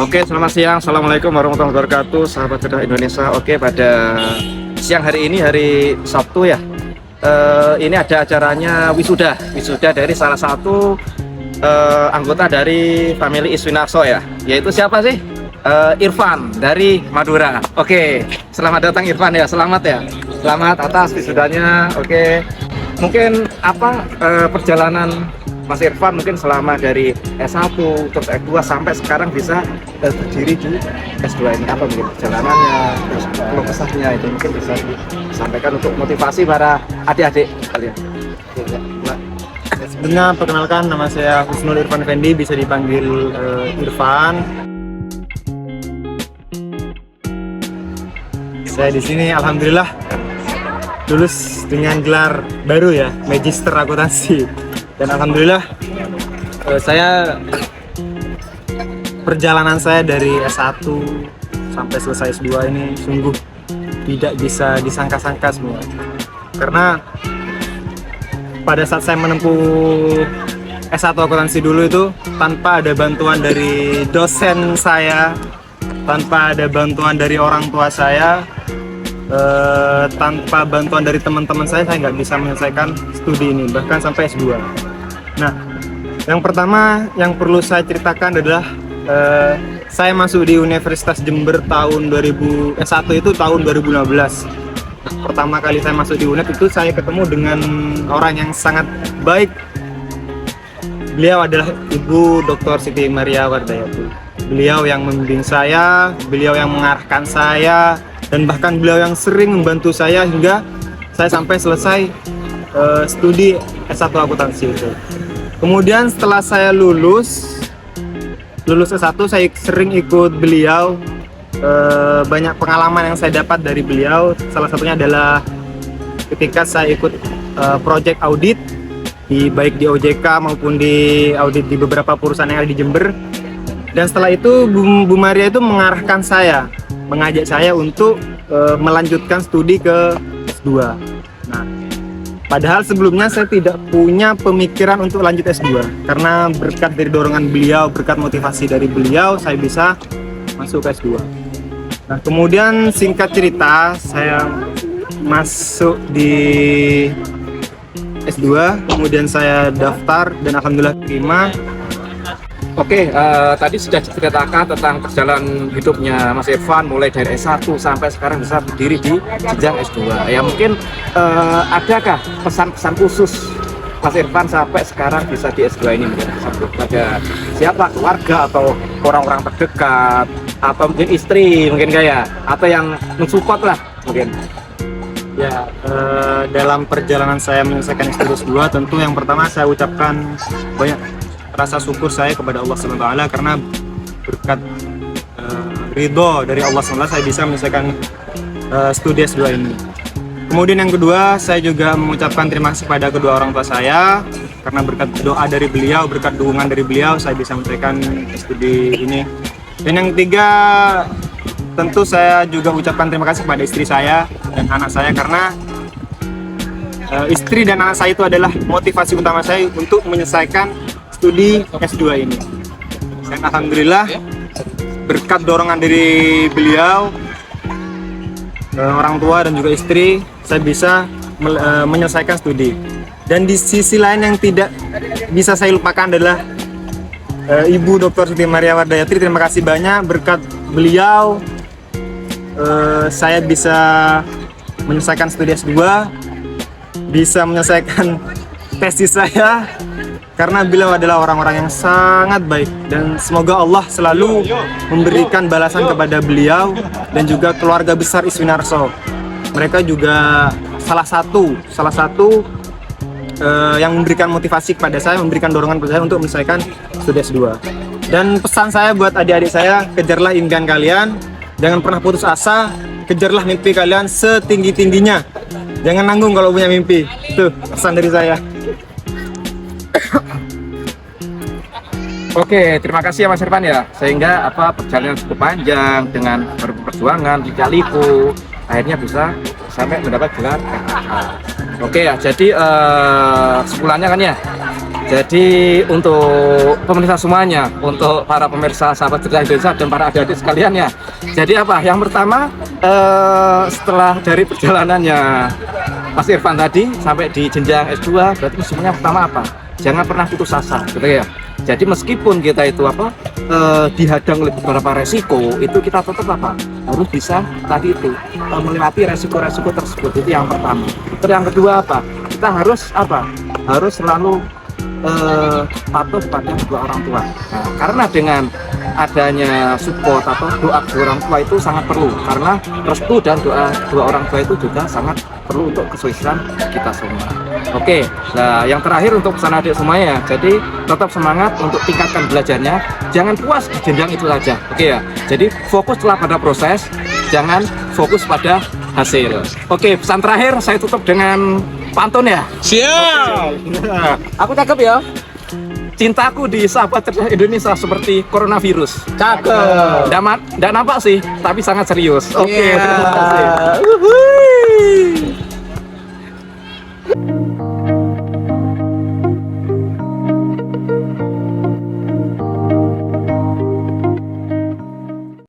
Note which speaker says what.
Speaker 1: Oke, selamat siang. Assalamualaikum warahmatullahi wabarakatuh, sahabat cerdas Indonesia. Oke, pada siang hari ini, hari Sabtu ya, ini ada acaranya wisuda dari salah satu anggota dari family Iswinarso ya, yaitu siapa sih? Irfan dari Madura. Oke, selamat datang Irfan ya, selamat ya, selamat atas wisudanya. Oke, mungkin apa perjalanan Mas Irfan mungkin selama dari S1 terus S2 sampai sekarang bisa berdiri di S2 ini, apa mungkin perjalanannya, terus keluh kesahnya itu mungkin bisa disampaikan untuk motivasi para adik-adik kalian.
Speaker 2: Sebelumnya perkenalkan, nama saya Husnul Irfan Fendi, bisa dipanggil Irfan. Saya di sini alhamdulillah lulus dengan gelar baru ya, Magister Akuntansi. Dan alhamdulillah perjalanan saya dari S1 sampai selesai S2 ini sungguh tidak bisa disangka-sangka semua. Karena pada saat saya menempuh S1 akuntansi dulu itu tanpa ada bantuan dari dosen saya, tanpa ada bantuan dari orang tua saya, tanpa bantuan dari teman-teman saya nggak bisa menyelesaikan studi ini, bahkan sampai S2. Nah, yang pertama yang perlu saya ceritakan adalah saya masuk di Universitas Jember tahun S1 itu tahun 2015. Pertama kali saya masuk di UNED itu saya ketemu dengan orang yang sangat baik. Beliau adalah Ibu Dr. Siti Maria Wardayati. Beliau yang membimbing saya, beliau yang mengarahkan saya, dan bahkan beliau yang sering membantu saya hingga saya sampai selesai studi S1 akuntansi itu. Kemudian setelah saya lulus S1, saya sering ikut beliau, banyak pengalaman yang saya dapat dari beliau. Salah satunya adalah ketika saya ikut project audit baik di OJK maupun di audit di beberapa perusahaan yang ada di Jember. Dan setelah itu Bu Maria itu mengarahkan saya, mengajak saya untuk melanjutkan studi ke S2. Nah, padahal sebelumnya saya tidak punya pemikiran untuk lanjut S2, karena berkat dari dorongan beliau, berkat motivasi dari beliau, saya bisa masuk ke S2. Nah, kemudian singkat cerita, saya masuk di S2, kemudian saya daftar dan alhamdulillah terima.
Speaker 1: Oke, tadi sudah diceritakan tentang perjalanan hidupnya Mas Irfan mulai dari S1 sampai sekarang bisa berdiri di jenjang S2. Ya mungkin adakah pesan-pesan khusus Mas Irfan sampai sekarang bisa di S2 ini mungkin kepada siapa, keluarga atau orang-orang terdekat atau mungkin istri mungkin kayak atau yang mensupport lah mungkin.
Speaker 2: Ya, dalam perjalanan saya menyelesaikan S2 tentu yang pertama saya ucapkan banyak rasa syukur saya kepada Allah SWT, karena berkat ridho dari Allah SWT saya bisa menyelesaikan studi S2 ini. Kemudian yang kedua, saya juga mengucapkan terima kasih pada kedua orang tua saya, karena berkat doa dari beliau, berkat dukungan dari beliau, saya bisa menyelesaikan studi ini. Dan yang ketiga, tentu saya juga ucapkan terima kasih kepada istri saya dan anak saya, karena istri dan anak saya itu adalah motivasi utama saya untuk menyelesaikan studi S2 ini. Dan alhamdulillah berkat dorongan dari beliau, orang tua dan juga istri, saya bisa menyelesaikan studi. Dan di sisi lain yang tidak bisa saya lupakan adalah Ibu Dr. Siti Maria Wardayati. Terima kasih banyak, berkat beliau saya bisa menyelesaikan studi S2, bisa menyelesaikan tesis saya, karena beliau adalah orang-orang yang sangat baik. Dan semoga Allah selalu memberikan balasan kepada beliau dan juga keluarga besar Iswinarso. Mereka juga salah satu yang memberikan motivasi kepada saya, memberikan dorongan kepada saya untuk menyelesaikan studi S2. Dan pesan saya buat adik-adik saya, kejarlah impian kalian, jangan pernah putus asa, kejarlah mimpi kalian setinggi-tingginya. Jangan nanggung kalau punya mimpi. Itu pesan dari saya.
Speaker 1: Oke, terima kasih ya Mas Irfan ya. Sehingga perjalanan cukup panjang dengan perjuangan di liku akhirnya bisa sampai mendapat gelar FH. Oke ya, jadi kesimpulannya kan ya, Jadi untuk pemirsa semuanya, untuk para pemirsa sahabat cerdas Indonesia dan para adik-adik sekalian ya. Jadi apa? Yang pertama setelah dari perjalanannya Mas Irfan tadi sampai di jenjang S2, berarti semuanya pertama apa? Jangan pernah putus asa, gitu ya. Jadi meskipun kita itu apa dihadang oleh beberapa resiko, itu kita tetap apa? Harus bisa tadi itu melewati resiko-resiko tersebut. Itu yang pertama. Terus yang kedua apa? Kita harus apa? Harus selalu patuh pada dua orang tua. Nah, karena dengan adanya support atau doa dua orang tua itu sangat perlu, karena restu dan doa dua orang tua itu juga sangat perlu untuk kesuksesan kita semua. Oke, nah yang terakhir untuk pesan adik semuanya, jadi tetap semangat untuk tingkatkan belajarnya, jangan puas di jenjang itu saja. Oke ya, jadi fokuslah pada proses, jangan fokus pada hasil. Oke, pesan terakhir saya tutup dengan pantun ya.
Speaker 3: Siap.
Speaker 1: Nah, aku cakep ya. Cintaku di sahabat cerdas Indonesia seperti coronavirus.
Speaker 3: Cakep.
Speaker 1: Nggak nampak sih, tapi sangat serius. Oke,
Speaker 3: Iya.
Speaker 1: terima kasih.